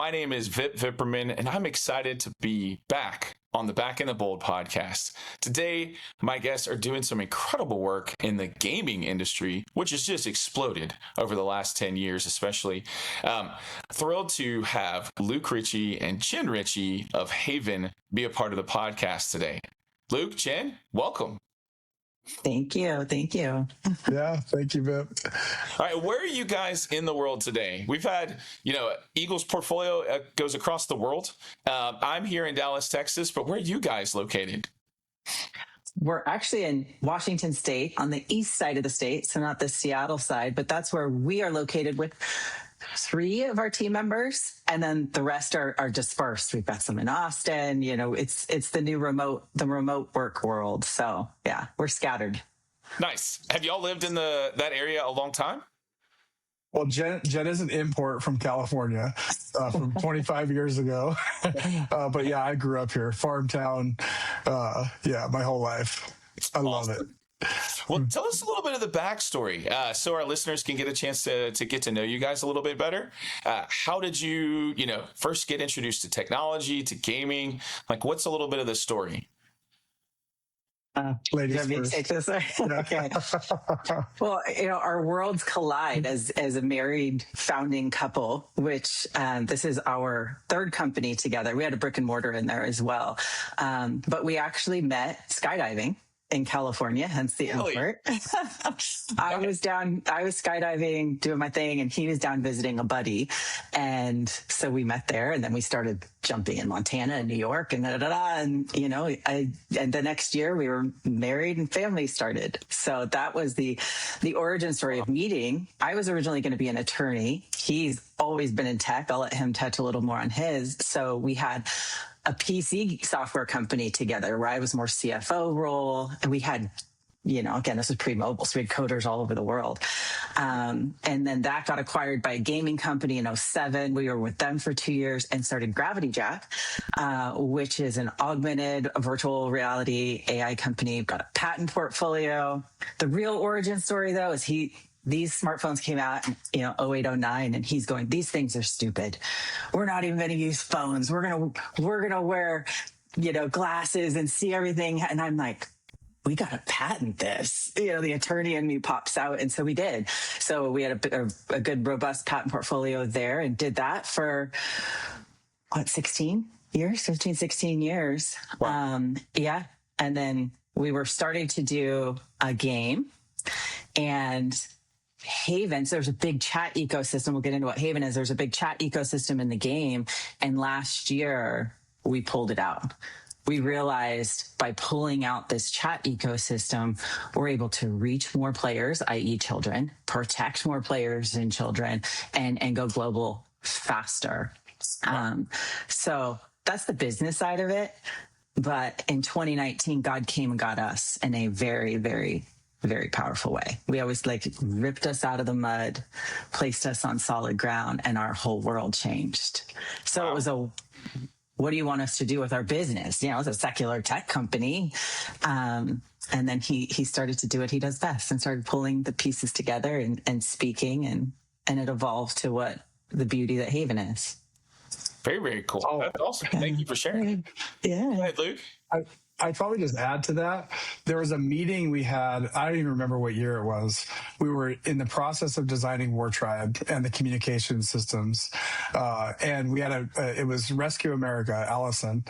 My name is Vip Vipperman, and I'm excited to be back on the Back in the Bold podcast. Today, my guests are doing some incredible work in the gaming industry, which has just exploded over the last 10 years, especially. Thrilled to have Luke Richey and Jen Richey of Haiven be a part of the podcast today. Luke, Jen, welcome. Thank you. Thank you. Yeah, thank you, Vip. All right, where are you guys in the world today? We've had, Eagles portfolio goes across the world. I'm here in Dallas, Texas, but where are you guys located? We're actually in Washington State on the east side of the state, so not the Seattle side, but that's where we are located with 3 of our team members, and then the rest are dispersed. We've got some in Austin. It's the new remote work world. So yeah, we're scattered. Nice. Have y'all lived in that area a long time? Well, Jen is an import from California from 25 years ago. But yeah, I grew up here, farm town. My whole life. I love it. Well, tell us a little bit of the backstory so our listeners can get a chance to get to know you guys a little bit better. How did you, first get introduced to technology, to gaming? Like, what's a little bit of the story? Ladies first. Take this? Okay. Well, our worlds collide as a married founding couple, which this is our 3rd company together. We had a brick and mortar in there as well. But we actually met skydiving in California, hence the import. I was skydiving, doing my thing, and he was down visiting a buddy. And so we met there, and then we started jumping in Montana and New York and and the next year we were married and family started. So that was the origin story of meeting. I was originally going to be an attorney. He's always been in tech. I'll let him touch a little more on his. So we had a PC software company together where I was more CFO role. And we had, again, this was pre-mobile, so we had coders all over the world. And then that got acquired by a gaming company in 2007. We were with them for 2 years and started Gravity Jack, which is an augmented virtual reality AI company. We've got a patent portfolio. The real origin story, though, is these smartphones came out in 2008, 2009, and he's going, these things are stupid. We're not even going to use phones. We're gonna wear glasses and see everything. And I'm like, we got to patent this. The attorney in me pops out, and so we did. So we had a good, robust patent portfolio there, and did that for 16 years. Wow. And then we were starting to do a game, and Haiven, so there's a big chat ecosystem. We'll get into what Haiven is. There's a big chat ecosystem in the game. And last year, we pulled it out. We realized by pulling out this chat ecosystem, we're able to reach more players, i.e. children, protect more players and children, and go global faster. So that's the business side of it. But in 2019, God came and got us in a very, very, very powerful way. We always ripped us out of the mud, placed us on solid ground, and our whole world changed. So Wow. It was what do you want us to do with our business? It's a secular tech company. And then he started to do what he does best and started pulling the pieces together and speaking, and it evolved to what the beauty that Haiven is. Very, very cool. Oh, that's awesome. Thank you for sharing. Yeah. Go ahead, Luke. I'd probably just add to that. There was a meeting we had. I don't even remember what year it was. We were in the process of designing War Tribe and the communication systems. And we had it was Rescue America, Allison.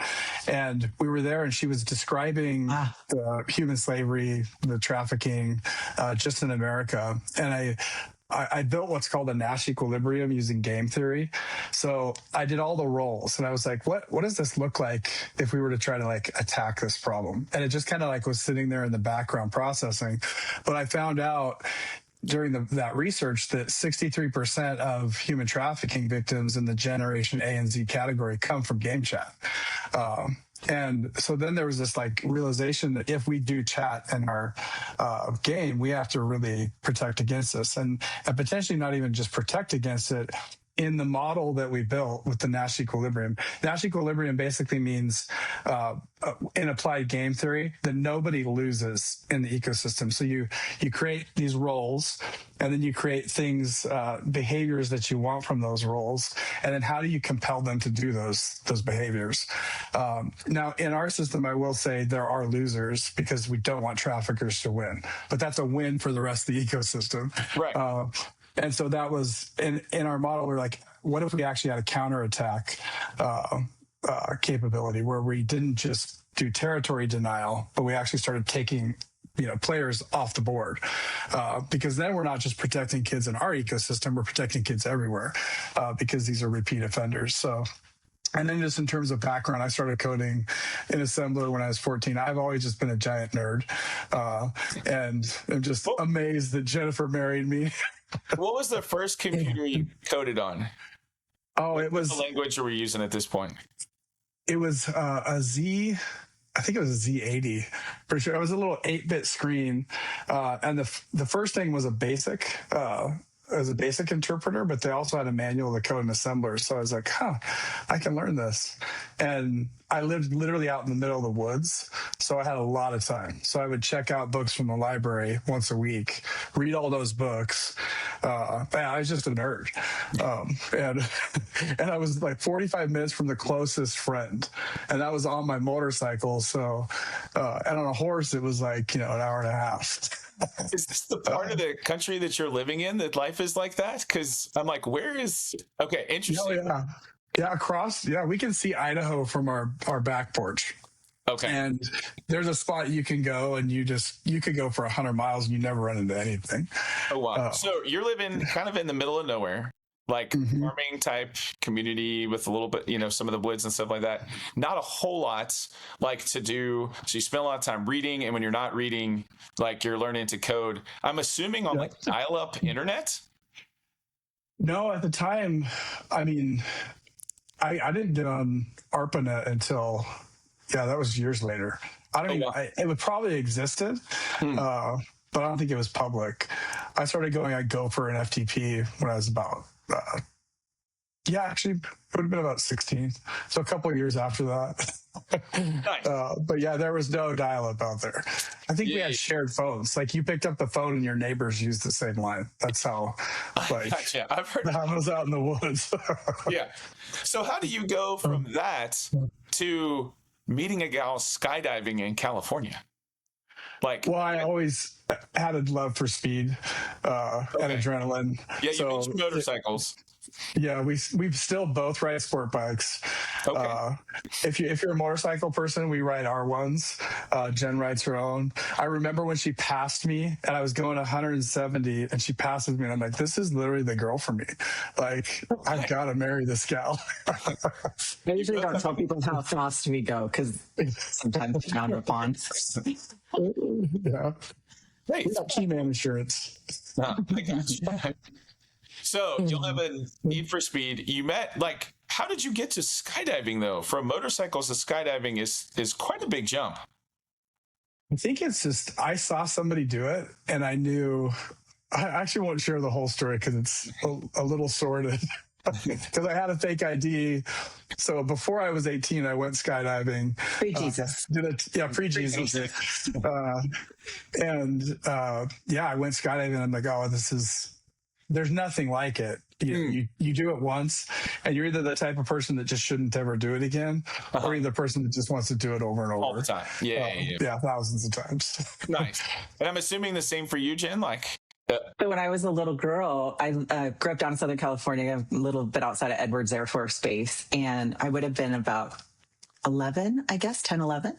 And we were there, and she was describing the human slavery, the trafficking, just in America. And I built what's called a Nash Equilibrium using game theory. So I did all the roles, and I was like, what does this look like if we were to try to attack this problem? And it just kind of was sitting there in the background processing. But I found out during that research that 63% of human trafficking victims in the Generation A and Z category come from game chat. And so then there was this realization that if we do chat in our game, we have to really protect against this, and potentially not even just protect against it, in the model that we built with the Nash Equilibrium, Nash Equilibrium basically means in applied game theory that nobody loses in the ecosystem. So you create these roles, and then you create things, behaviors that you want from those roles, and then how do you compel them to do those behaviors? Now, in our system, I will say there are losers because we don't want traffickers to win, but that's a win for the rest of the ecosystem. Right. And so that was in our model. We're like, what if we actually had a counterattack capability where we didn't just do territory denial, but we actually started taking players off the board, because then we're not just protecting kids in our ecosystem, we're protecting kids everywhere, because these are repeat offenders. So. And then just in terms of background, I started coding in assembler when I was 14. I've always just been a giant nerd. And I'm just amazed that Jennifer married me. What was the first computer you coded on? Oh, it was... What language were we using at this point? It was a Z... I think it was a Z80. Pretty sure. It was a little 8-bit screen. And the first thing was a basic... as a basic interpreter, but they also had a manual to code in assembler. So I was like, I can learn this. And I lived literally out in the middle of the woods, so I had a lot of time. So I would check out books from the library once a week, read all those books. I was just a nerd. And I was like 45 minutes from the closest friend. And that was on my motorcycle. So, and on a horse, it was like, an hour and a half. Is this the part of the country that you're living in that life is like that? Because I'm like, okay, interesting. Oh, yeah. We can see Idaho from our back porch. Okay. And there's a spot you can go, and you could go for 100 miles and you never run into anything. Oh, wow. So you're living kind of in the middle of nowhere, like farming type community with a little bit, some of the woods and stuff like that. Not a whole lot like to do. So you spend a lot of time reading, and when you're not reading, like you're learning to code. I'm assuming on like dial-up internet? No, at the time, I mean, I didn't get on ARPANET until, that was years later. It would probably existed, but I don't think it was public. I started going at Gopher and FTP when I was about, actually, it would have been about 16. So a couple of years after that. Nice. But there was no dial-up out there. I think we had shared phones. Like you picked up the phone and your neighbors used the same line. That's how, Gotcha. I've heard I was out in the woods. Yeah. So how do you go from that to meeting a gal skydiving in California? Well, I always had a love for speed and adrenaline. Yeah, you mentioned motorcycles. Yeah, we still both ride sport bikes. Okay. If you're a motorcycle person, we ride R1s. Jen rides her own. I remember when she passed me, and I was going 170, and she passes me, and I'm like, this is literally the girl for me. Like, I've got to marry this gal. I usually don't tell people how fast we go because sometimes it's frowned upon. Yeah. Hey, We got Key Man insurance. I got you. So you'll have a need for speed. You met, how did you get to skydiving though? From motorcycles to skydiving is quite a big jump. I think it's just, I saw somebody do it, and I knew, I actually won't share the whole story because it's a little sordid. Because I had a fake ID. So before I was 18, I went skydiving. Pre-Jesus. Pre-Jesus. I went skydiving, and I'm like, there's nothing like it. You do it once, and you're either the type of person that just shouldn't ever do it again, or you're the person that just wants to do it over and over. All the time. Yeah, thousands of times. Nice. And I'm assuming the same for you, Jen? So when I was a little girl, I grew up down in Southern California, a little bit outside of Edwards Air Force Base. And I would have been about 11, I guess, 10, 11.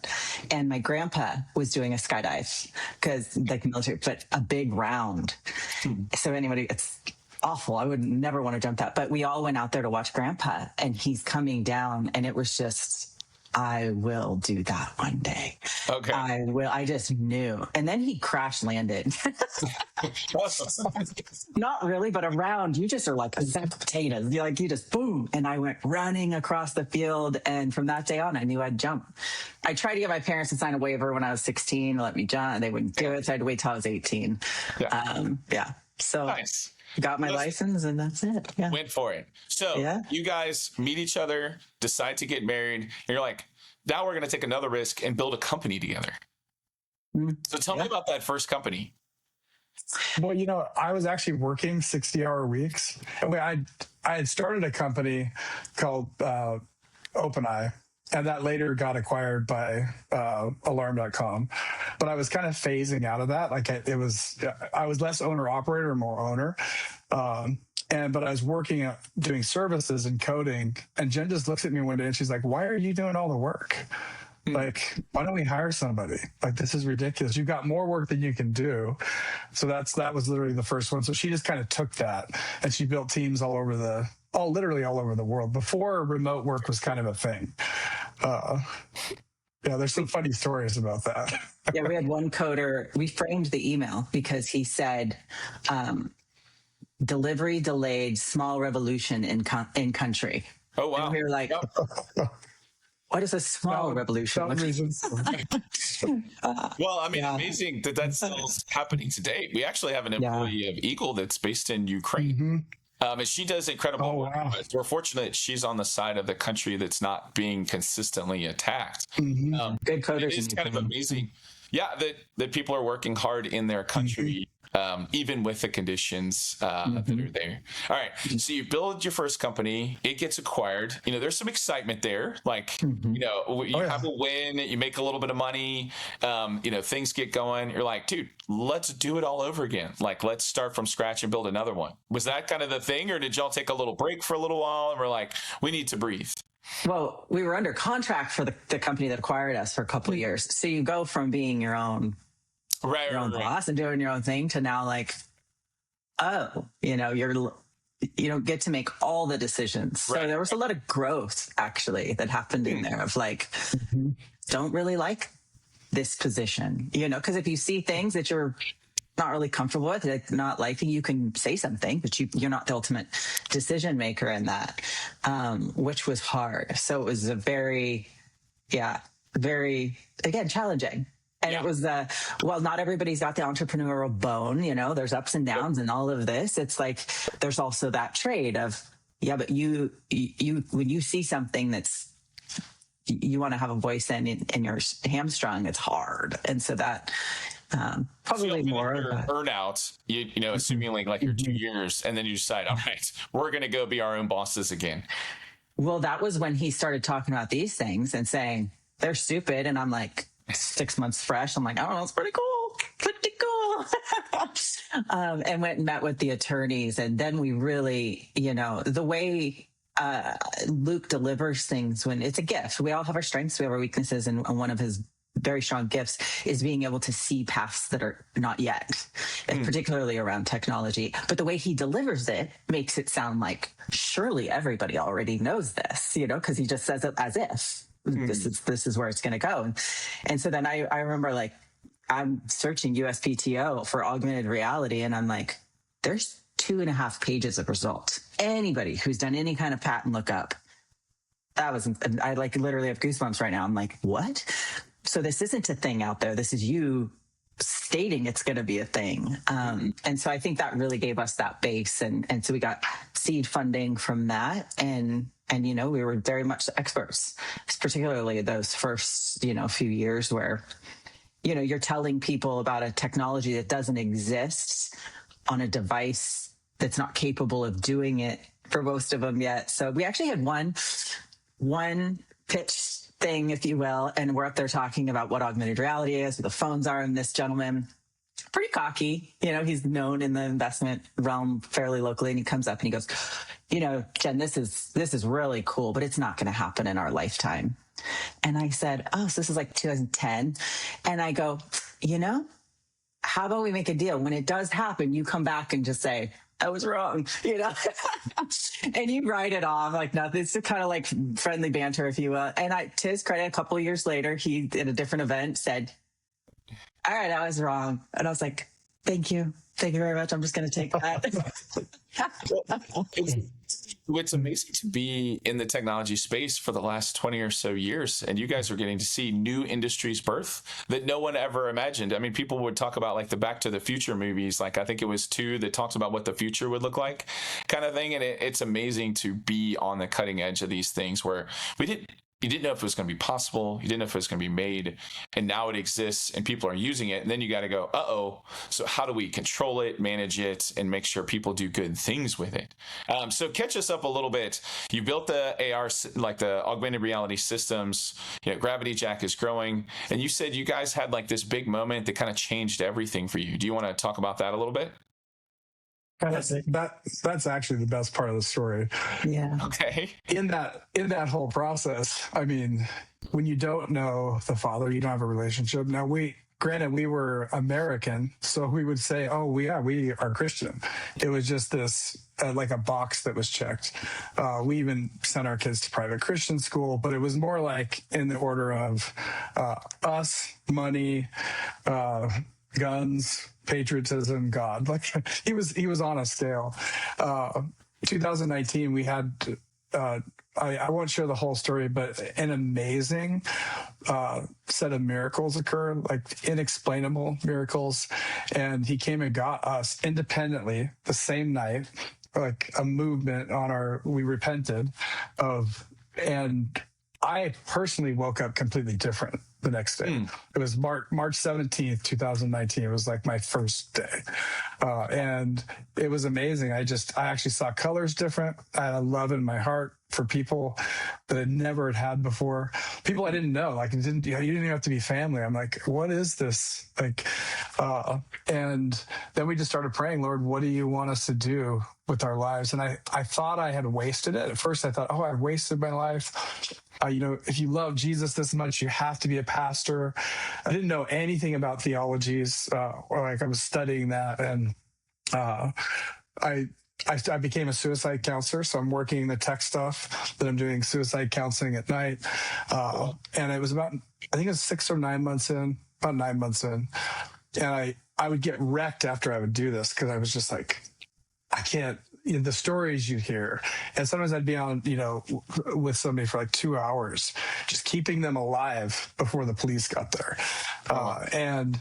And my grandpa was doing a skydive because like military, but a big round. So it's awful. I would never want to jump that. But we all went out there to watch grandpa, and he's coming down, and it was just, I will do that one day. Okay. I will. I just knew. And then he crash landed. Not really, but around, you just are like a sack of potatoes. You just boom. And I went running across the field. And from that day on, I knew I'd jump. I tried to get my parents to sign a waiver when I was 16 to let me jump. They wouldn't do it. So I had to wait till I was 18. So Nice. got my license and that's it. Yeah. Went for it. So you guys meet each other, decide to get married, and you're like, now we're going to take another risk and build a company together. So tell me about that first company. Well, I was actually working 60-hour weeks. I had started a company called OpenEye, and that later got acquired by alarm.com. But I was kind of phasing out of that. I was less owner operator and more owner. But I was working doing services and coding, and Jen just looks at me one day and she's like, "Why are you doing all the work? Like, why don't we hire somebody? Like, this is ridiculous. You've got more work than you can do." So that was literally the first one. So she just kind of took that and she built teams literally all over the world before remote work was kind of a thing. There's some funny stories about that. Yeah, we had one coder. We framed the email because he said, "Delivery delayed, small revolution in country." Oh, wow. And we were like, what is a small revolution? Well, amazing that still's happening today. We actually have an employee of Eagle that's based in Ukraine. And she does incredible work. Wow. We're fortunate she's on the side of the country that's not being consistently attacked. Good coders. It's kind of amazing. Yeah, that people are working hard in their country, even with the conditions that are there. All right, so you build your first company, it gets acquired. There's some excitement there. Like, you have a win, you make a little bit of money, things get going. You're like, dude, let's do it all over again. Like, let's start from scratch and build another one. Was that kind of the thing, or did y'all take a little break for a little while and we're like, we need to breathe? Well, we were under contract for the company that acquired us for a couple of years. So you go from being your own boss and doing your own thing to now like, you don't get to make all the decisions. So there was a lot of growth actually that happened in there of like, don't really like this position, because if you see things that you're not really comfortable with, like not liking, you can say something, but you're not the ultimate decision maker in that, which was hard. So it was a very, again, challenging. And it was not everybody's got the entrepreneurial bone, there's ups and downs and all of this. It's like, there's also that trade of, but you when you see something that's, you want to have a voice in and you're hamstrung, it's hard. And so that, probably more burnout, assuming like your 2 years, and then you decide, all right, we're going to go be our own bosses again. Well, that was when he started talking about these things and saying they're stupid. And I'm like, 6 months fresh. I'm like, oh, it's pretty cool. Pretty cool. And went and met with the attorneys. And then we really, the way Luke delivers things, when it's a gift, we all have our strengths, we have our weaknesses. And one of his very strong gifts is being able to see paths that are not yet, and particularly around technology. But the way he delivers it makes it sound like surely everybody already knows this, because he just says it as if this is where it's going to go. And so then I remember like I'm searching USPTO for augmented reality, and I'm like, there's 2.5 pages of results. Anybody who's done any kind of patent lookup, I like literally have goosebumps right now. I'm like, what? So this isn't a thing out there. This is you stating it's going to be a thing. And so I think that really gave us that base. And so we got seed funding from that. And we were very much experts, particularly those first, few years where, you're telling people about a technology that doesn't exist on a device that's not capable of doing it for most of them yet. So we actually had one pitch thing, if you will, and we're up there talking about what augmented reality is, what the phones are, and this gentleman, pretty cocky, he's known in the investment realm fairly locally, and he comes up and he goes, Jen, this is really cool, but it's not going to happen in our lifetime. And I said, oh, so this is like 2010. And I go, how about we make a deal? When it does happen, you come back and just say, I was wrong, and you write it off like nothing. It's kind of like friendly banter, if you will. And to his credit, a couple of years later, he, at a different event, said, all right, I was wrong. And I was like, thank you very much. I'm just going to take that. It's amazing to be in the technology space for the last 20 or so years, and you guys are getting to see new industries birth that no one ever imagined. I mean, people would talk about like the Back to the Future movies, like I think it was 2 that talks about what the future would look like, kind of thing. And it's amazing to be on the cutting edge of these things where you didn't know if it was going to be possible. You didn't know if it was going to be made, and now it exists and people are using it. And then you got to go, so how do we control it, manage it, and make sure people do good things with it? So catch us up a little bit. You built the AR, like the augmented reality systems. Gravity Jack is growing, and you said you guys had like this big moment that kind of changed everything for you. Do you want to talk about that a little bit? That's actually the best part of the story. Yeah. Okay. In that whole process, I mean, when you don't know the father, you don't have a relationship. Now we were American, so we would say, we are Christian. It was just this like a box that was checked. We even sent our kids to private Christian school, but it was more like in the order of us, money, guns, patriotism, God. Like he was on a scale. 2019, we had. I won't share the whole story, but an amazing set of miracles occur, like inexplainable miracles. And he came and got us independently the same night, like a movement we repented and I personally woke up completely different the next day. It was March 17th, 2019. It was like my first day. And it was amazing. I actually saw colors different. I had a love in my heart for people that I never had before. People I didn't know. Like you didn't even have to be family. I'm like, what is this? Like, and then we just started praying, Lord, what do you want us to do with our lives? And I thought I had wasted it. At first I thought, I wasted my life. If you love Jesus this much, you have to be a pastor. I didn't know anything about theologies, or like I was studying that. And I became a suicide counselor, so I'm working the tech stuff, that I'm doing suicide counseling at night. And it was I think it was 6 or 9 months in, about 9 months in. And I would get wrecked after I would do this because I was just like, I can't, the stories you hear. And sometimes I'd be on, with somebody for like 2 hours, just keeping them alive before the police got there. And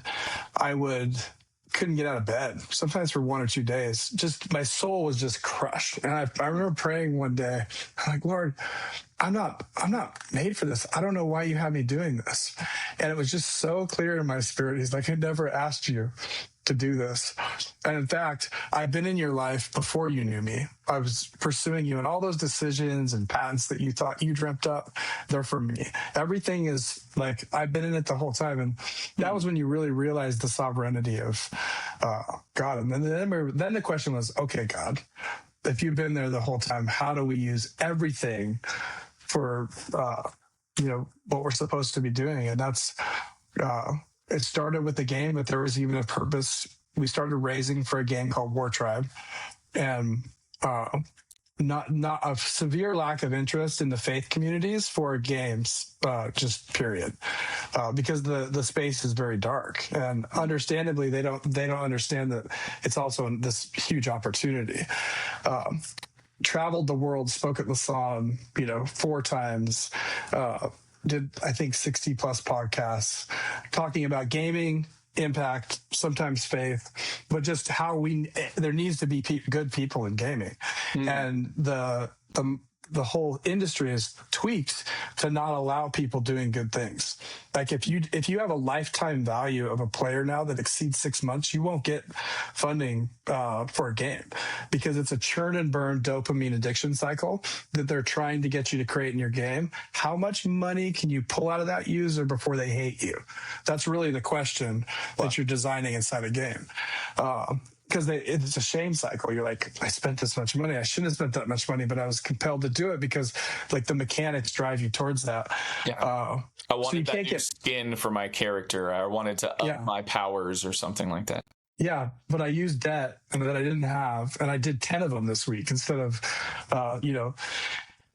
I couldn't get out of bed, sometimes for 1 or 2 days. Just my soul was just crushed. And I remember praying one day, I'm like, Lord, I'm not made for this. I don't know why you have me doing this. And it was just so clear in my spirit. He's like, I never asked you to do this. And in fact, I've been in your life before you knew me. I was pursuing you, and all those decisions and patents that you thought you dreamt up, they're for me. Everything is like, I've been in it the whole time. And that was when you really realized the sovereignty of God. And then the question was, okay, God, if you've been there the whole time, how do we use everything for, what we're supposed to be doing? And that's, it started with the game, but there was even a purpose. We started raising for a game called War Tribe, and not a severe lack of interest in the faith communities for games, just period, because the space is very dark, and understandably they don't understand that it's also this huge opportunity. Traveled the world, spoke at Lausanne, 4 times. Did I think 60 plus podcasts talking about gaming, impact, sometimes faith, but just how there needs to be good people in gaming. And the whole industry is tweaked to not allow people doing good things. Like if you have a lifetime value of a player now that exceeds 6 months, you won't get funding for a game, because it's a churn and burn dopamine addiction cycle that they're trying to get you to create in your game. How much money can you pull out of that user before they hate you? That's really the question that you're designing inside a game. Because it's a shame cycle. You're like, I spent this much money. I shouldn't have spent that much money, but I was compelled to do it because like the mechanics drive you towards that. Yeah. I wanted that new skin for my character. I wanted to up my powers or something like that. Yeah, but I used debt and that I didn't have, and I did 10 of them this week instead of,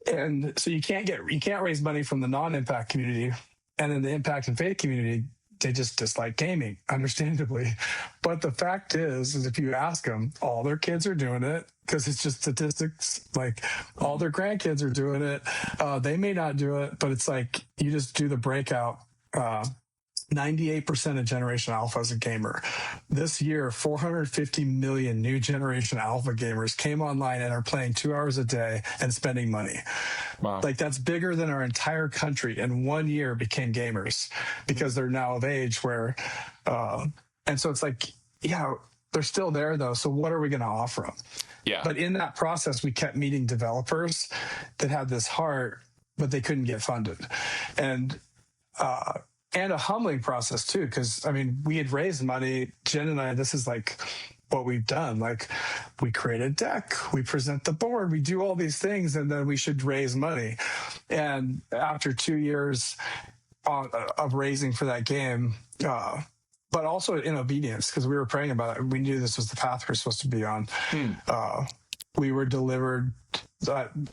and so you can't raise money from the non-impact community, and then the impact and faith community they just dislike gaming, understandably. But the fact is if you ask them, all their kids are doing it because it's just statistics. Like all their grandkids are doing it. They may not do it, but it's like you just do the breakout. 98% of Generation Alpha is a gamer. This year, 450 million new Generation Alpha gamers came online and are playing 2 hours a day and spending money. Wow. Like that's bigger than our entire country in 1 year became gamers because they're now of age where, and so it's like, yeah, they're still there though. So what are we going to offer them? Yeah. But in that process, we kept meeting developers that had this heart, but they couldn't get funded. And a humbling process too, because I mean, we had raised money. Jen and I, this is like what we've done. Like we create a deck, we present the board, we do all these things, and then we should raise money. And after 2 years of raising for that game, but also in obedience, because we were praying about it, we knew this was the path we're supposed to be on. We were delivered.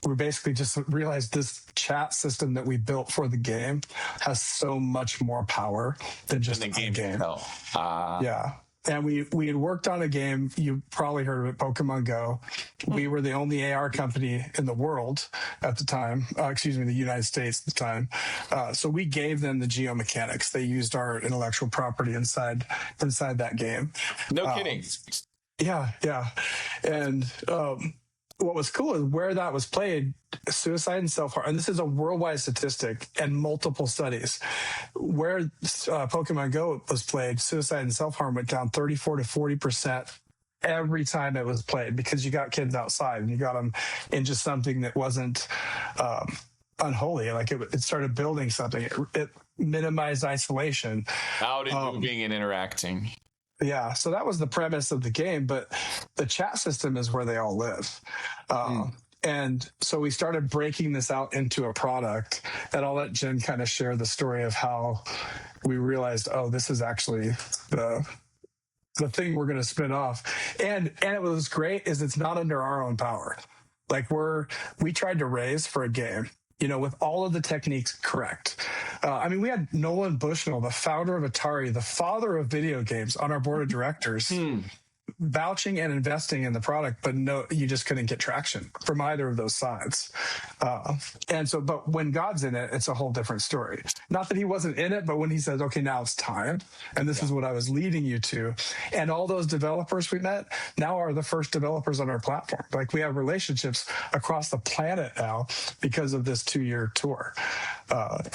We basically just realized this chat system that we built for the game has so much more power than just the a game. game. No. Yeah. And we had worked on a game, you probably heard of it, Pokemon Go. We were the only AR company in the world at the time, the United States at the time. So we gave them the geomechanics. They used our intellectual property inside that game. No kidding. Yeah. And what was cool is where that was played, suicide and self-harm, and this is a worldwide statistic and multiple studies, where Pokemon Go was played, suicide and self-harm went down 34 to 40% every time it was played, because you got kids outside and you got them in just something that wasn't unholy. Like it started building something. It minimized isolation. Out and moving and interacting. Yeah, so that was the premise of the game, but the chat system is where they all live. And so we started breaking this out into a product, and I'll let Jen kind of share the story of how we realized, oh, this is actually the thing we're going to spin off. And it was great is it's not under our own power. Like we tried to raise for a game, with all of the techniques correct. We had Nolan Bushnell, the founder of Atari, the father of video games, on our board of directors, vouching and investing in the product, but no, you just couldn't get traction from either of those sides. But when God's in it, it's a whole different story. Not that he wasn't in it, but when he says, okay, now it's time, and this is what I was leading you to. And all those developers we met now are the first developers on our platform. Like we have relationships across the planet now because of this 2-year tour.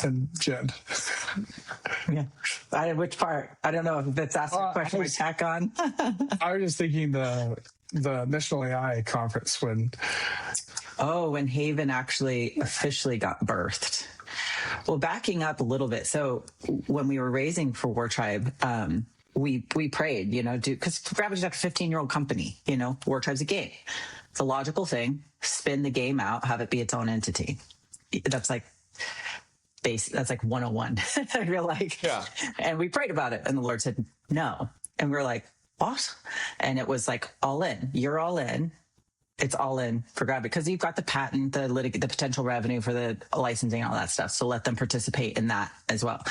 And Jen. Yeah. Which part? I don't know if that's asking a question we tack on. I was just thinking the Missional AI conference when Haiven actually officially got birthed. Well, backing up a little bit. So when we were raising for War Tribe, we prayed, because Gravity's like a 15-year-old company, War Tribe's a game. It's a logical thing. Spin the game out, have it be its own entity. That's like 101. You're like, yeah. And we prayed about it, and the Lord said no, and we're like, what? And it was like all in. You're all in. It's all in for Gravity because you've got the patent, the potential revenue for the licensing, all that stuff. So let them participate in that as well.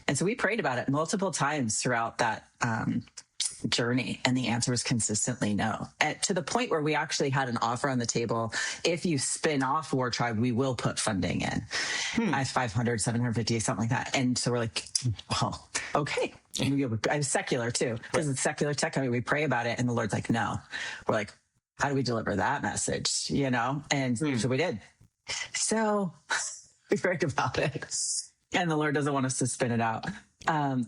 And so we prayed about it multiple times throughout that journey, and the answer was consistently no. And to the point where we actually had an offer on the table. If you spin off War Tribe, we will put funding in. As 500, 750, something like that. And so we're like, well, okay. I'm secular too, because it's secular tech. We pray about it, and the Lord's like, no. We're like, how do we deliver that message? And so we did. So we prayed about it, and the Lord doesn't want us to spin it out.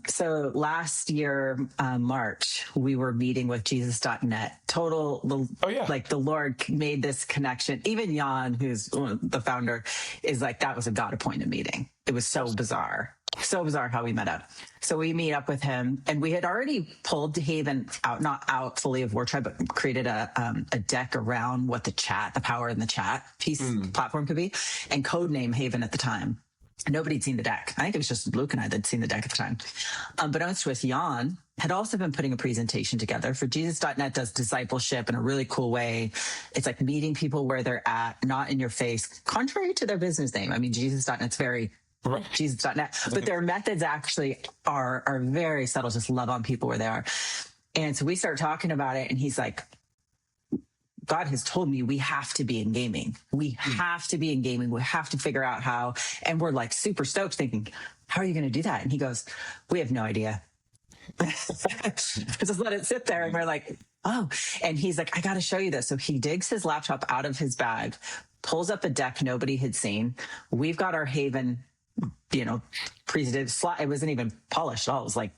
So last year, March, we were meeting with Jesus.net. Like the Lord made this connection. Even Jan, who's the founder, is like, that was a God appointed meeting. It was so bizarre how we met up. So we meet up with him, and we had already pulled Haiven out, not out fully of War Tribe, but created a deck around what the power in the chat platform could be, and codename Haiven at the time. Nobody'd seen the deck. I think it was just Luke and I that'd seen the deck at the time. But I was with Jan, had also been putting a presentation together for Jesus.net does discipleship in a really cool way. It's like meeting people where they're at, not in your face, contrary to their business name. Jesus.net's very Right. Jesus.net. But their methods actually are very subtle, just love on people where they are. And so we start talking about it, and he's like, God has told me we have to be in gaming. We have to be in gaming. We have to figure out how. And we're like super stoked thinking, how are you going to do that? And he goes, we have no idea. Just let it sit there. And we're like, oh. And he's like, I got to show you this. So he digs his laptop out of his bag, pulls up a deck nobody had seen. We've got our Haiven, it wasn't even polished at all. It was like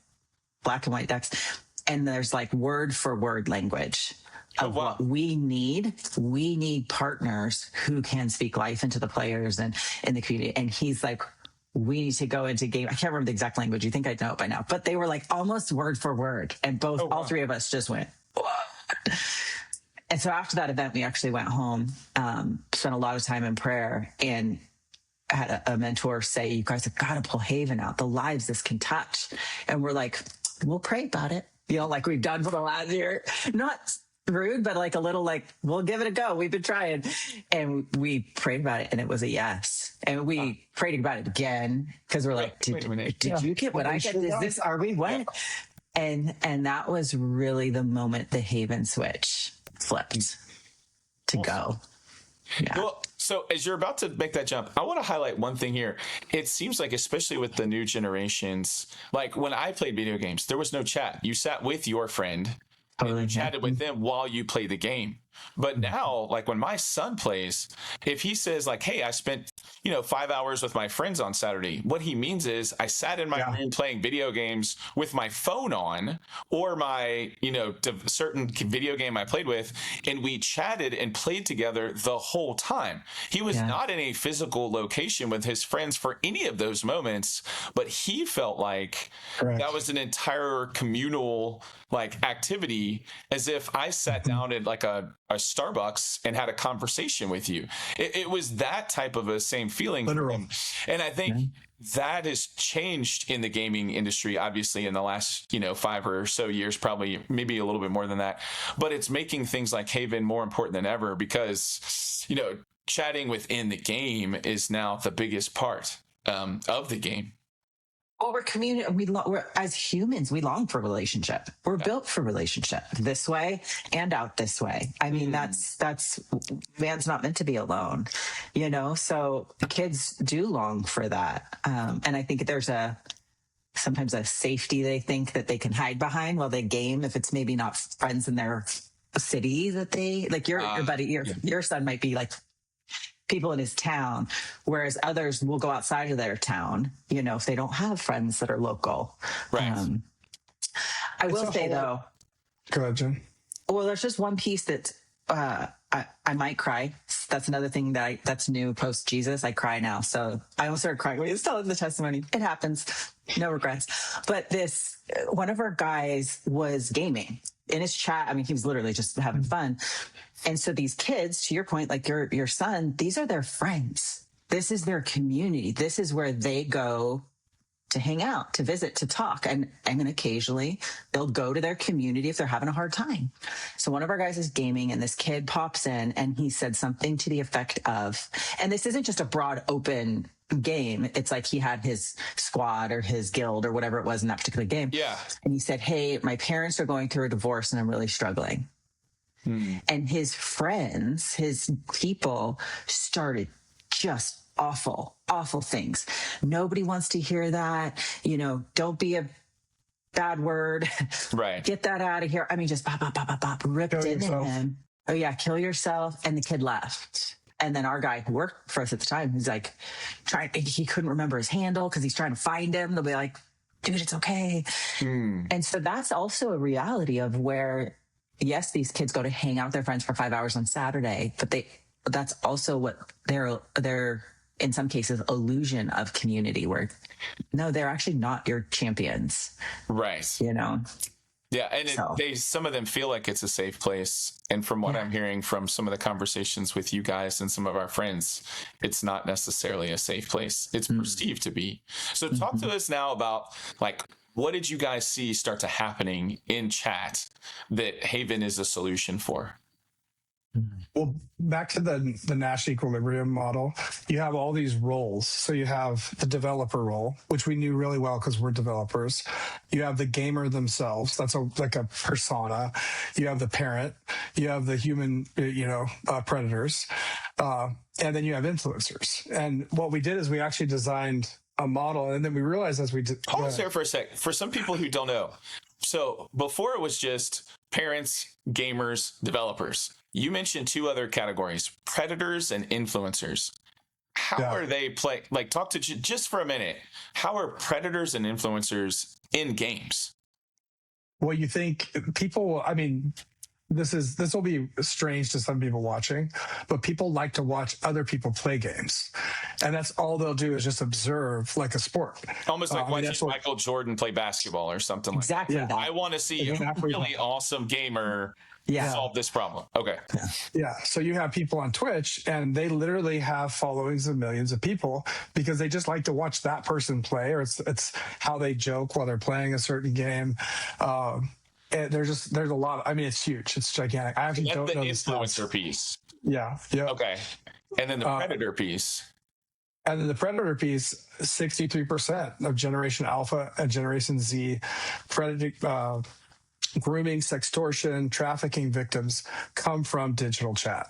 black and white decks. And there's like word for word language of what we need. We need partners who can speak life into the players and in the community. And he's like, we need to go into game. I can't remember the exact language. You think I'd know it by now, but they were like almost word for word. And all three of us just went, what? And so after that event, we actually went home, spent a lot of time in prayer, and had a mentor say, you guys have got to pull Haiven out. The lives this can touch. And we're like, we'll pray about it. Like we've done for the last year. Not rude, but like a little like, we'll give it a go. We've been trying. And we prayed about it, and it was a yes. And we prayed about it again because we're like, did you get what I get? Are we what? And that was really the moment the Haiven switch flipped to go. Yeah. Well, so as you're about to make that jump, I want to highlight one thing here. It seems like, especially with the new generations, like when I played video games, there was no chat. You sat with your friend and you chatted with them while you played the game. But now, like when my son plays, if he says like, hey, I spent, 5 hours with my friends on Saturday, what he means is I sat in my room playing video games with my phone on, or my, certain video game I played with, and we chatted and played together the whole time. He was not in a physical location with his friends for any of those moments, but he felt like that was an entire communal activity, as if I sat down at like a Starbucks and had a conversation with you. It was that type of a same feeling. Literal. And I think that has changed in the gaming industry, obviously, in the last, 5 or so years, probably maybe a little bit more than that. But it's making things like Haiven more important than ever because, chatting within the game is now the biggest part of the game. Well, we're community. We're as humans, we long for relationship. We're built for relationship this way and out this way. I mean, that's man's not meant to be alone, So the kids do long for that, and I think there's sometimes a safety they think that they can hide behind while they game. If it's maybe not friends in their city that they like, your buddy, your son might be like people in his town, whereas others will go outside of their town, if they don't have friends that are local. Right. I will say though, go ahead, Jen. Well, there's just one piece that I might cry. That's another thing that's new post Jesus. I cry now. So I almost started crying when he was telling the testimony. It happens. No regrets. But one of our guys was gaming in his chat. I mean, he was literally just having fun. And so these kids, to your point, like your son, these are their friends. This is their community. This is where they go to hang out, to visit, to talk. And then occasionally they'll go to their community if they're having a hard time. So one of our guys is gaming, and this kid pops in and he said something to the effect of, and this isn't just a broad open game. It's like he had his squad or his guild or whatever it was in that particular game. Yeah. And he said, hey, my parents are going through a divorce and I'm really struggling. And his friends, his people started just awful things. Nobody wants to hear that. Don't be a bad word. Right. Get that out of here. I mean, just bop, ripped into him. Oh yeah, kill yourself. And the kid left. And then our guy who worked for us at the time, he's like, he couldn't remember his handle because he's trying to find him. They'll be like, dude, it's okay. And so that's also a reality of where, yes, these kids go to hang out with their friends for 5 hours on Saturday, but that's also what they're in some cases illusion of community where no, they're actually not your champions. Right. Yeah, and some of them feel like it's a safe place. And from what I'm hearing from some of the conversations with you guys and some of our friends, it's not necessarily a safe place. It's perceived to be. So talk to us now about what did you guys see start to happening in chat that Haiven is a solution for? Well, back to the Nash Equilibrium model, you have all these roles. So you have the developer role, which we knew really well because we're developers. You have the gamer themselves. That's like a persona. You have the parent. You have the human, predators. And then you have influencers. And what we did is we actually designed a model, and then we realized as we did. Pause there for a sec. For some people who don't know, so before it was just parents, gamers, developers. You mentioned two other categories: predators and influencers. How are they play? Like, talk to just for a minute. How are predators and influencers in games? Well, you think people? I mean, this will be strange to some people watching, but people like to watch other people play games, and that's all they'll do is just observe, like a sport. Almost like watching Michael Jordan play basketball or something. Exactly. Like that. I want to see a really awesome gamer solve this problem. Okay. Yeah. So you have people on Twitch, and they literally have followings of millions of people because they just like to watch that person play, or it's how they joke while they're playing a certain game. And there's a lot. I mean, it's huge. It's gigantic. I actually don't know the influencer piece. Yeah. Okay. And then the predator piece. And then the predator piece, 63% of Generation Alpha and Generation Z predator. Grooming, sextortion, trafficking victims come from digital chat.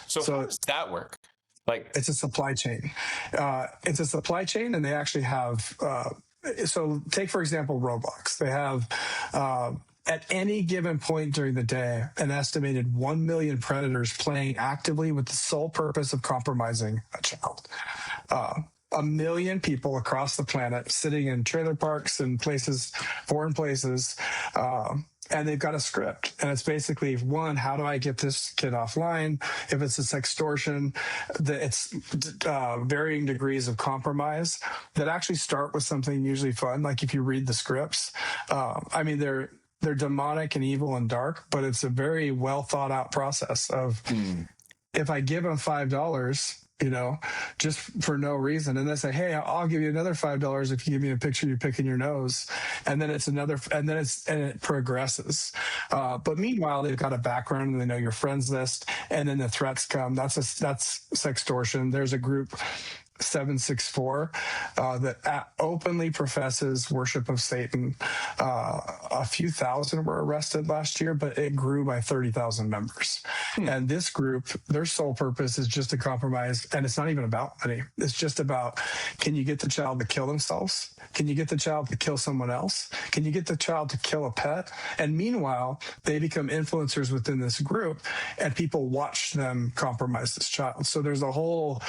So how does that work? Like, it's a supply chain. It's a supply chain, and they actually have. So take for example Roblox. They have at any given point during the day an estimated 1 million predators playing actively with the sole purpose of compromising a child. 1 million people across the planet sitting in trailer parks and places, foreign places, and they've got a script. And it's basically, one, how do I get this kid offline? If it's a sextortion, it's varying degrees of compromise that actually start with something usually fun. Like if you read the scripts, I mean, they're demonic and evil and dark, but it's a very well thought out process of if I give them $5, just for no reason. And they say, hey, I'll give you another $5 if you give me a picture you're picking your nose. And then it's and it progresses. But meanwhile, they've got a background and they know your friends list. And then the threats come. That's sextortion. There's a group 764 that openly professes worship of Satan. A few thousand were arrested last year, but it grew by 30,000 members. And this group, their sole purpose is just to compromise, and it's not even about money. It's just about, can you get the child to kill themselves? Can you get the child to kill someone else? Can you get the child to kill a pet? And meanwhile, they become influencers within this group, and people watch them compromise this child. So there's a whole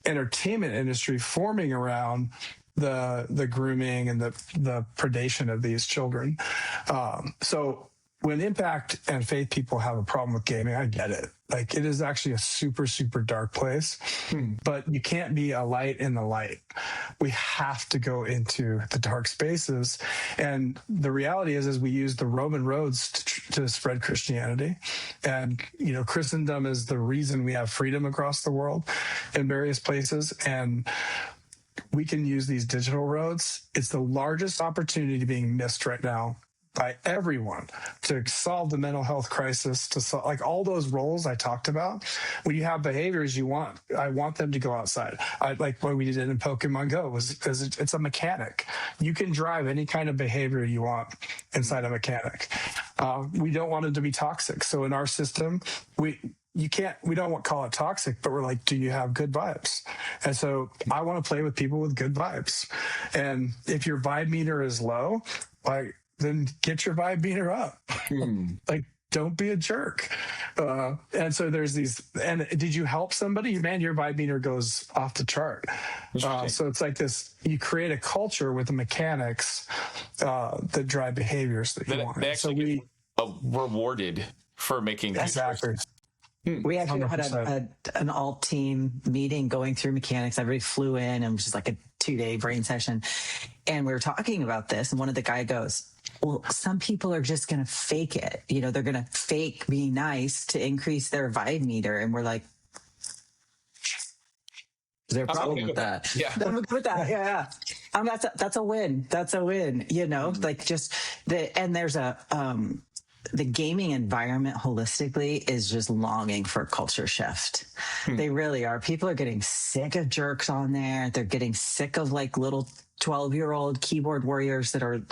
entertainment industry forming around the grooming and the predation of these children. So when impact and faith people have a problem with gaming, I get it. Like, it is actually a super, super dark place, but you can't be a light in the light. We have to go into the dark spaces. And the reality is we use the Roman roads to spread Christianity. And, Christendom is the reason we have freedom across the world in various places. And we can use these digital roads. It's the largest opportunity being missed right now by everyone to solve the mental health crisis, to solve, like, all those roles I talked about. When you have behaviors I want them to go outside. Like what we did in Pokemon Go was because it's a mechanic. You can drive any kind of behavior you want inside a mechanic. We don't want it to be toxic. So in our system, we don't call it toxic, but we're like, do you have good vibes? And so I want to play with people with good vibes. And if your vibe meter is low, then get your vibe meter up. Like, don't be a jerk. And so there's these, and did you help somebody? Man, your vibe meter goes off the chart. So it's like this, you create a culture with the mechanics that drive behaviors that you want. They actually get rewarded for making good choices. We actually had an alt team meeting going through mechanics. Everybody flew in, and it was just like a 2-day brain session. And we were talking about this, and one of the guy goes, well, some people are just going to fake it. They're going to fake being nice to increase their vibe meter. And we're like, is there a problem with that? Yeah. I'm okay with that. Yeah. That's a win. That's a win. Like, just and there's the gaming environment holistically is just longing for a culture shift. They really are. People are getting sick of jerks on there. They're getting sick of like little 12-year-old keyboard warriors that are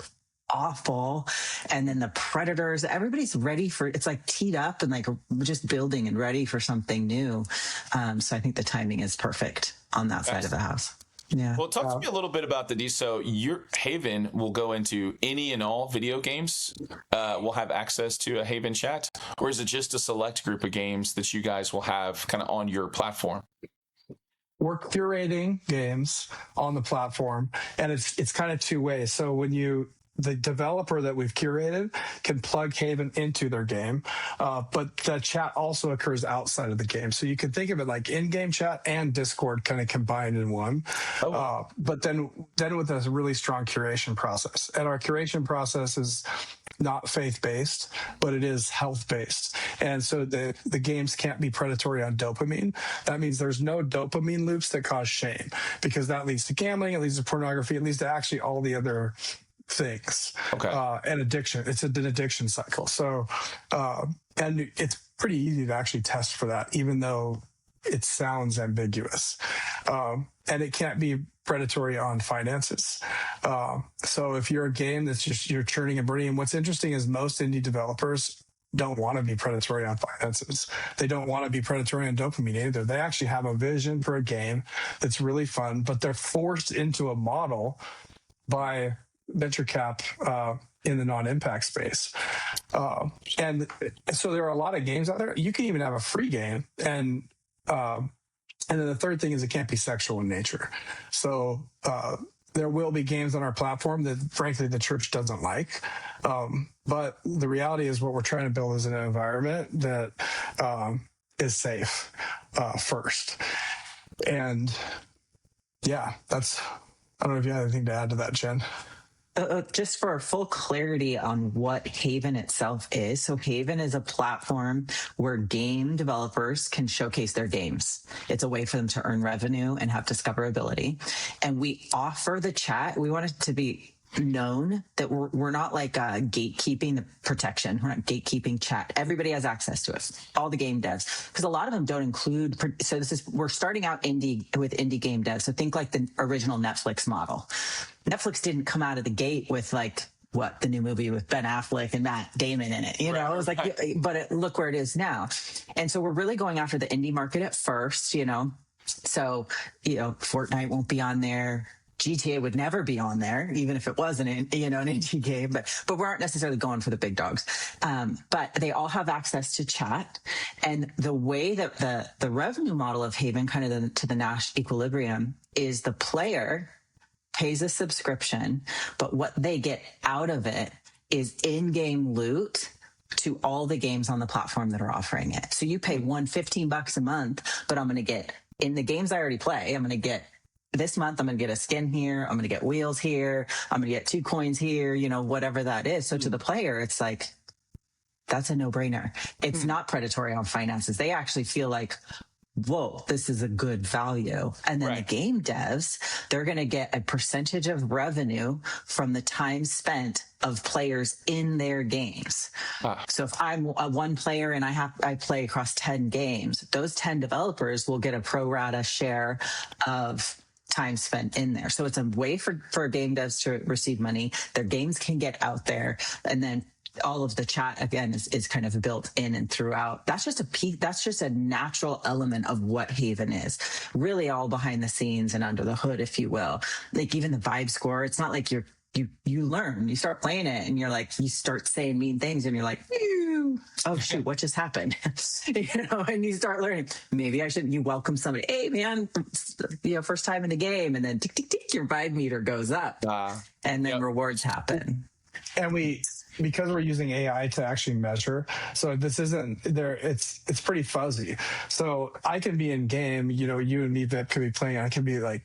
awful. And then the predators, everybody's ready for, it's like teed up and like just building and ready for something new. So I think the timing is perfect on that side of the house. Yeah. Well, talk to me a little bit about so your Haiven will go into any and all video games. Will have access to a Haiven chat, or is it just a select group of games that you guys will have kind of on your platform? We're curating games on the platform, and it's kind of two ways. So when the developer that we've curated can plug Haiven into their game, but the chat also occurs outside of the game. So you can think of it like in-game chat and Discord kind of combined in one. But then with a really strong curation process. And our curation process is not faith-based, but it is health-based. And so the games can't be predatory on dopamine. That means there's no dopamine loops that cause shame, because that leads to gambling, it leads to pornography, it leads to actually all the other things. And addiction. It's an addiction cycle. So, and it's pretty easy to actually test for that, even though it sounds ambiguous. And it can't be predatory on finances. So if you're a game that's just, you're churning and burning, and what's interesting is most indie developers don't want to be predatory on finances. They don't want to be predatory on dopamine either. They actually have a vision for a game that's really fun, but they're forced into a model by venture cap in the non-impact space. And so there are a lot of games out there. You can even have a free game. And then the third thing is it can't be sexual in nature. So there will be games on our platform that, frankly, the church doesn't like. But the reality is what we're trying to build is an environment that is safe first. And yeah, I don't know if you have anything to add to that, Jen. Just for full clarity on what Haiven itself is. So Haiven is a platform where game developers can showcase their games. It's a way for them to earn revenue and have discoverability. And we offer the chat. We want it to be known that we're not like gatekeeping the protection. We're not gatekeeping chat. Everybody has access to it. All the game devs, because a lot of them don't include. So we're starting out with indie game devs. So think like the original Netflix model. Netflix didn't come out of the gate with like the new movie with Ben Affleck and Matt Damon in it. You know, it was like, but look where it is now. And so we're really going after the indie market at first. So Fortnite won't be on there. GTA would never be on there, even if it was an indie game, but we aren't necessarily going for the big dogs. But they all have access to chat. And the way that the revenue model of Haiven, kind of to the Nash Equilibrium, is the player pays a subscription, but what they get out of it is in-game loot to all the games on the platform that are offering it. So you pay $15 a month, but I'm going to get, in the games I already play, I'm going to get, this month, I'm going to get a skin here. I'm going to get wheels here. I'm going to get 2 coins here, whatever that is. So to the player, it's like, that's a no-brainer. It's not predatory on finances. They actually feel like, whoa, this is a good value. And then the game devs, they're going to get a percentage of revenue from the time spent of players in their games. So if I'm a one player and I play across 10 games, those 10 developers will get a pro rata share of time spent in there. So it's a way for game devs to receive money. Their games can get out there, and then all of the chat again is kind of built in and throughout. That's just a piece. That's just a natural element of what Haiven is. Really, all behind the scenes and under the hood, if you will. Like even the vibe score. It's not like you learn. You start playing it, and you're like, you start saying mean things, and you're like, ew, oh shoot, what just happened? And you start learning. Maybe I should. You welcome somebody. Hey man, first time in the game, and then tick tick tick, your vibe meter goes up, and then rewards happen. And because we're using AI to actually measure, so this isn't there. It's pretty fuzzy. So I can be in game. You and me, Vip, could be playing. I can be like,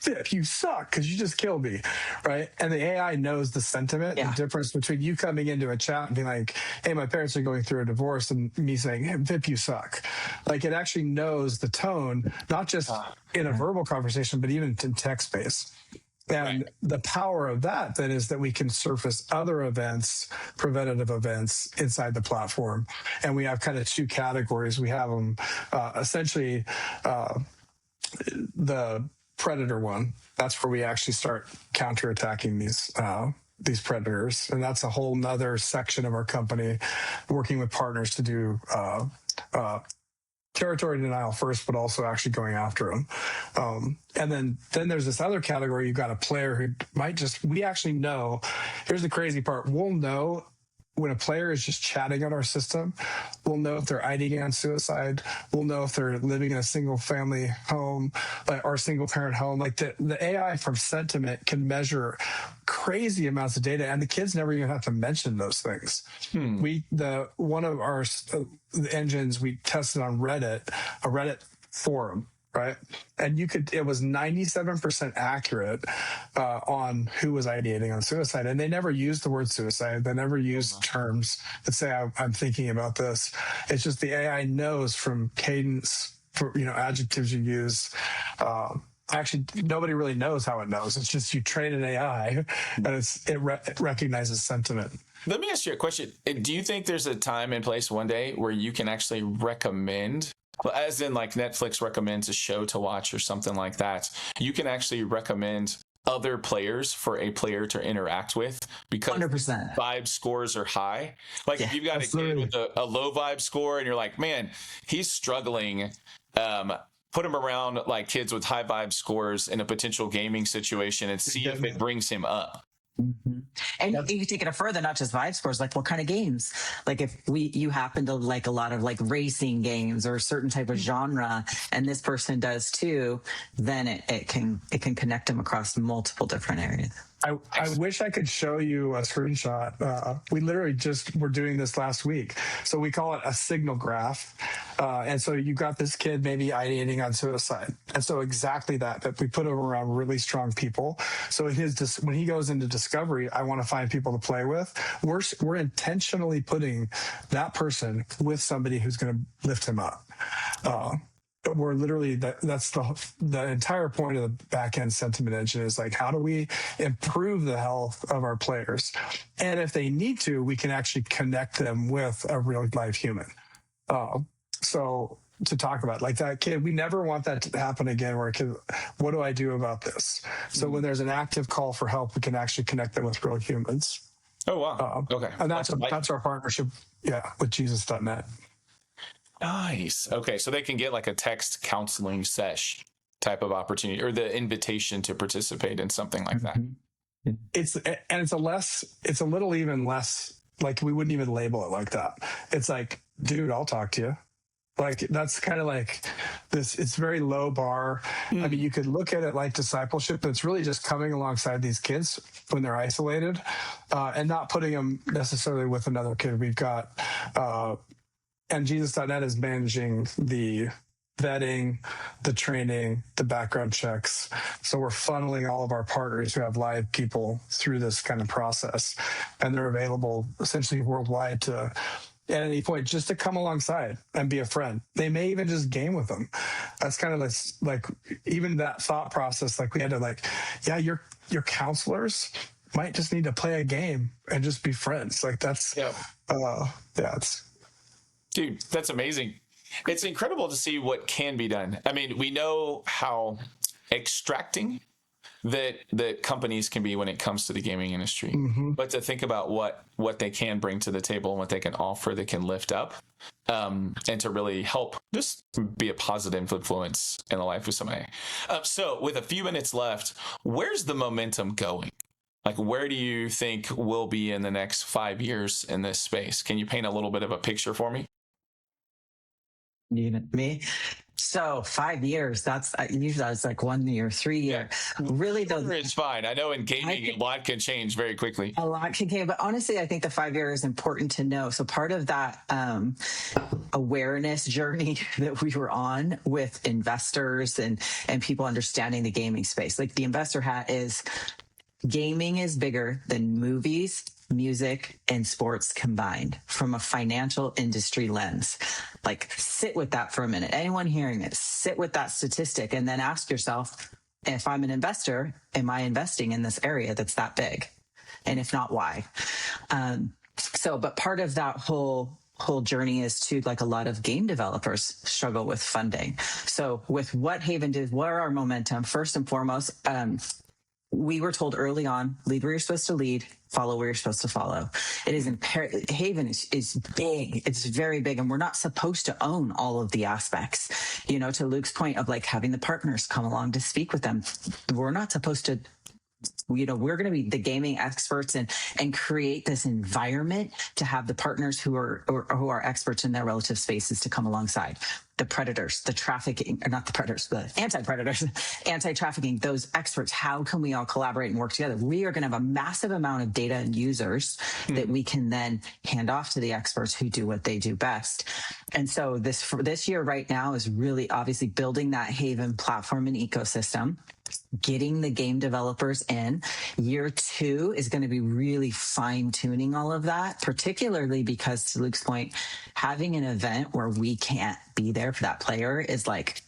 Vip, you suck because you just killed me, right? And the AI knows the sentiment, the difference between you coming into a chat and being like, hey, my parents are going through a divorce, and me saying, hey, Vip, you suck. Like it actually knows the tone, not just in a verbal conversation, but even in text space. And the power of that then is that we can surface other events, preventative events inside the platform. And we have kind of two categories. We have them essentially the predator one. That's where we actually start counterattacking these predators. And that's a whole nother section of our company, working with partners to do territory denial first, but also actually going after them. And then there's this other category. You've got a player who we actually know, here's the crazy part. We'll know when a player is just chatting on our system. We'll know if they're IDing on suicide. We'll know if they're living in a single family home, or single parent home. Like the AI from sentiment can measure crazy amounts of data, and the kids never even have to mention those things. One of our the engines we tested on Reddit, a Reddit forum, right? And it was 97% accurate on who was ideating on suicide. And they never used the word suicide. They never used terms that say, I'm thinking about this. It's just the AI knows from cadence, for, adjectives you use. Actually, nobody really knows how it knows. It's just you train an AI and it recognizes sentiment. Let me ask you a question. Do you think there's a time and place one day where you can actually recommend, as in like Netflix recommends a show to watch or something like that, you can actually recommend other players for a player to interact with because 100%. vibe scores are high? Like if you've got a kid with a low vibe score and you're like, man, he's struggling, put him around like kids with high vibe scores in a potential gaming situation and see if it brings him up. Mm-hmm. And you take it further, not just vibe scores, like what kind of games? Like if you happen to like a lot of like racing games or a certain type of genre, and this person does too, then it can connect them across multiple different areas. I wish I could show you a screenshot. We literally just were doing this last week. So we call it a signal graph. And so you got this kid maybe ideating on suicide. And so exactly that we put him around really strong people. So when he goes into discovery, I want to find people to play with. We're intentionally putting that person with somebody who's going to lift him up. We're literally that's the entire point of the back end sentiment engine is like, how do we improve the health of our players? And if they need to, we can actually connect them with a real life human. So to talk about like that kid, we never want that to happen again where a kid, what do I do about this? So when there's an active call for help, we can actually connect them with real humans. Oh, wow. Okay. And that's our partnership. Yeah. With Jesus.net. Nice. Okay, so they can get like a text counseling sesh type of opportunity or the invitation to participate in something like that. It's a little even less, like we wouldn't even label it like that. It's like, dude, I'll talk to you. Like that's kind of like this, it's very low bar. I mean, you could look at it like discipleship, but it's really just coming alongside these kids when they're isolated and not putting them necessarily with another kid. We've got, and Jesus.net is managing the vetting, the training, the background checks. So we're funneling all of our partners who have live people through this kind of process. And they're available essentially worldwide to, at any point, just to come alongside and be a friend. They may even just game with them. That's kind of like even that thought process, like we had to like, yeah, your counselors might just need to play a game and just be friends. Like that's, it's, dude, that's amazing. It's incredible to see what can be done. I mean, we know how extracting that companies can be when it comes to the gaming industry, but to think about what they can bring to the table and what they can offer that can lift up, and to really help just be a positive influence in the life of somebody. So with a few minutes left, where's the momentum going? Like, where do you think we'll be in the next 5 years in this space? Can you paint a little bit of a picture for me? Me? So 5 years, that's usually that's like 1 year, 3 year. Yeah. Really though, it's fine. I know in gaming a lot can change very quickly. A lot can change, but honestly, I think the 5 year is important to know. So part of that awareness journey that we were on with investors and people understanding the gaming space, like the investor hat is gaming is bigger than movies, music, and sports combined from a financial industry lens. Like sit with that for a minute. Anyone hearing it, sit with that statistic and then ask yourself, If I'm an investor, am I investing in this area that's that big? And if not, why? But part of that whole journey is to, like, a lot of game developers struggle with funding. So with what Haiven did, what are our momentum? First and foremost, we were told early on, lead where you're supposed to lead, follow where you're supposed to follow. It is imperative. Haiven is big. It's very big. And we're not supposed to own all of the aspects. To Luke's point of, like, having the partners come along to speak with them. We're not supposed to, we're going to be the gaming experts and create this environment to have the partners who are experts in their relative spaces to come alongside the predators, the trafficking, or not the predators, the anti-predators, anti-trafficking, those experts. How can we all collaborate and work together? We are going to have a massive amount of data and users that we can then hand off to the experts who do what they do best. And so this year right now is really obviously building that Haiven platform and ecosystem, getting the game developers in. Year 2 is going to be really fine tuning all of that, particularly because, to Luke's point, having an event where we can't be there for that player is like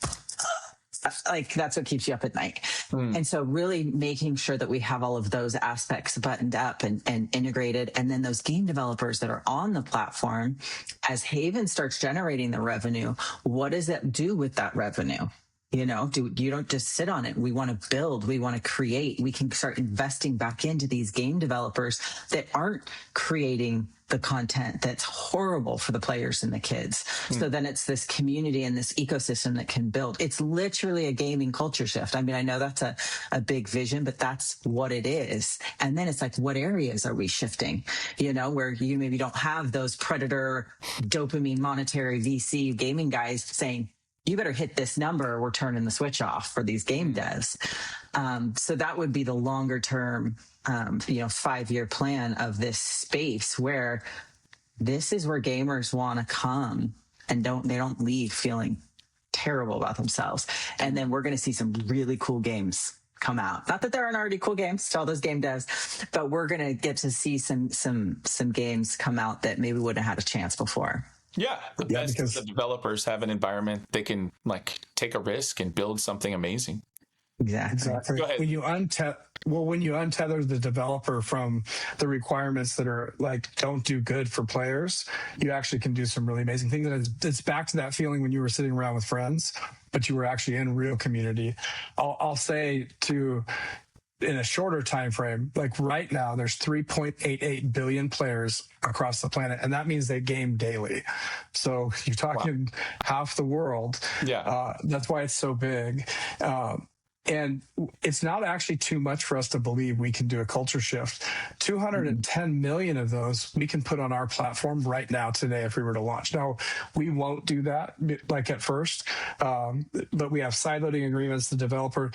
that's what keeps you up at night. And so really making sure that we have all of those aspects buttoned up and integrated. And then those game developers that are on the platform, as Haiven starts generating the revenue, what does it do with that revenue? You don't just sit on it. We want to build, we want to create. We can start investing back into these game developers that aren't creating the content that's horrible for the players and the kids. So then it's this community and this ecosystem that can build. It's literally a gaming culture shift. I mean, I know that's a big vision, but that's what it is. And then it's like, what areas are we shifting? Where you maybe don't have those predator, dopamine, monetary VC gaming guys saying, you better hit this number or we're turning the switch off for these game devs. So that would be the longer term, 5-year plan of this space, where this is where gamers want to come and they don't leave feeling terrible about themselves. And then we're going to see some really cool games come out. Not that there aren't already cool games to all those game devs, but we're going to get to see some games come out that maybe wouldn't have had a chance before. Yeah, because the developers have an environment they can, like, take a risk and build something amazing. Exactly. Go ahead. When you untether the developer from the requirements that are, like, don't do good for players, you actually can do some really amazing things. And it's back to that feeling when you were sitting around with friends, but you were actually in real community. I'll say in a shorter time frame, like right now, there's 3.88 billion players across the planet, and that means they game daily. So you're talking half the world. Yeah, that's why it's so big. And it's not actually too much for us to believe we can do a culture shift. 210 million of those we can put on our platform right now today if we were to launch. Now, we won't do that like at first, but we have sideloading agreements. The developer,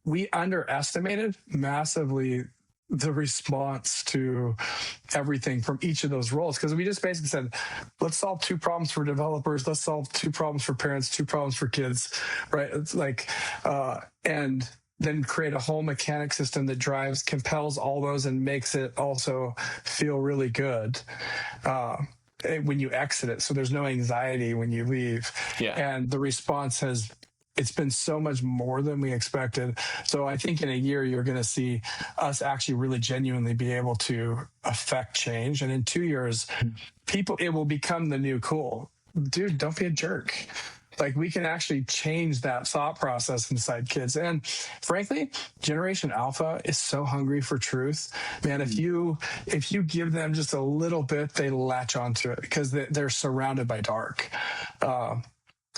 we underestimated massively the response to everything from each of those roles, because we just basically said, let's solve 2 problems for developers, let's solve 2 problems for parents, 2 problems for kids, right? It's like, and then create a whole mechanic system that compels all those and makes it also feel really good when you exit it. So there's no anxiety when you leave. Yeah. And the response it's been so much more than we expected. So I think in a year, you're going to see us actually really genuinely be able to affect change. And in 2 years, it will become the new cool. Dude, don't be a jerk. Like, we can actually change that thought process inside kids. And frankly, Generation Alpha is so hungry for truth. Man, if you give them just a little bit, they latch onto it because they're surrounded by dark.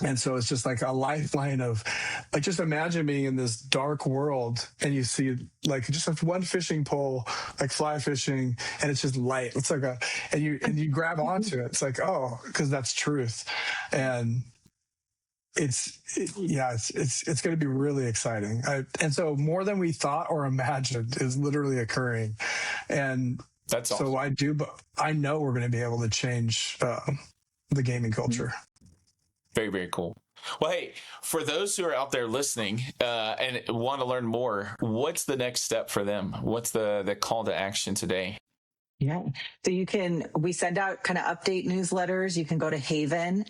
And so it's just like a lifeline of, like, just imagine being in this dark world and you see, like, just one fishing pole, like fly fishing, and it's just light. It's like and you grab onto it. It's like, oh, because that's truth. And it's going to be really exciting. And so more than we thought or imagined is literally occurring. And that's awesome. So I know we're going to be able to change the gaming culture. Very, very cool. Well, hey, for those who are out there listening and want to learn more, what's the next step for them? What's the call to action today? Yeah. So we send out kind of update newsletters. You can go to Haiven,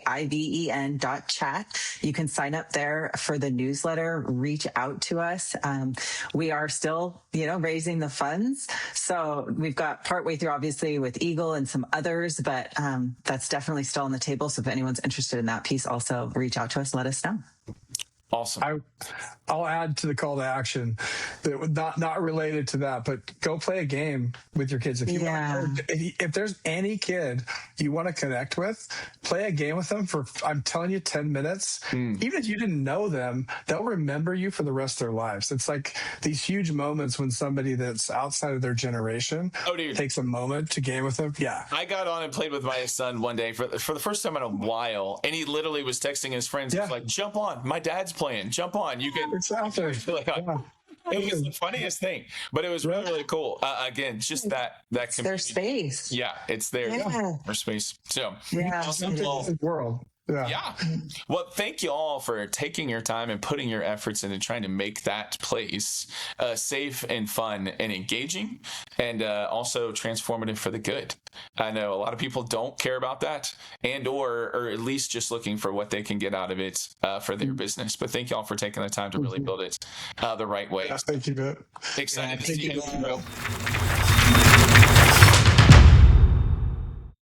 HAIVEN.chat. You can sign up there for the newsletter, reach out to us. We are still, raising the funds. So we've got partway through, obviously, with Eagle and some others, but that's definitely still on the table. So if anyone's interested in that piece, also reach out to us, let us know. Awesome. I'll add to the call to action that not related to that, but go play a game with your kids. If there's any kid you want to connect with, play a game with them for, I'm telling you, 10 minutes. Even if you didn't know them, they'll remember you for the rest of their lives. It's like these huge moments when somebody that's outside of their generation takes a moment to game with them. Yeah. I got on and played with my son one day for the first time in a while, and he literally was texting his friends. He was like, jump on, my dad's playing, jump on. You can. Exactly. It was the funniest thing, but it was really, really cool. Again, just that it's their space. Yeah, it's their space. So awesome. World. Yeah. Well, thank you all for taking your time and putting your efforts into trying to make that place safe and fun and engaging, and also transformative for the good. I know a lot of people don't care about that, or at least just looking for what they can get out of it for their business. But thank you all for taking the time to really build it the right way. Thank you, Excited to see you.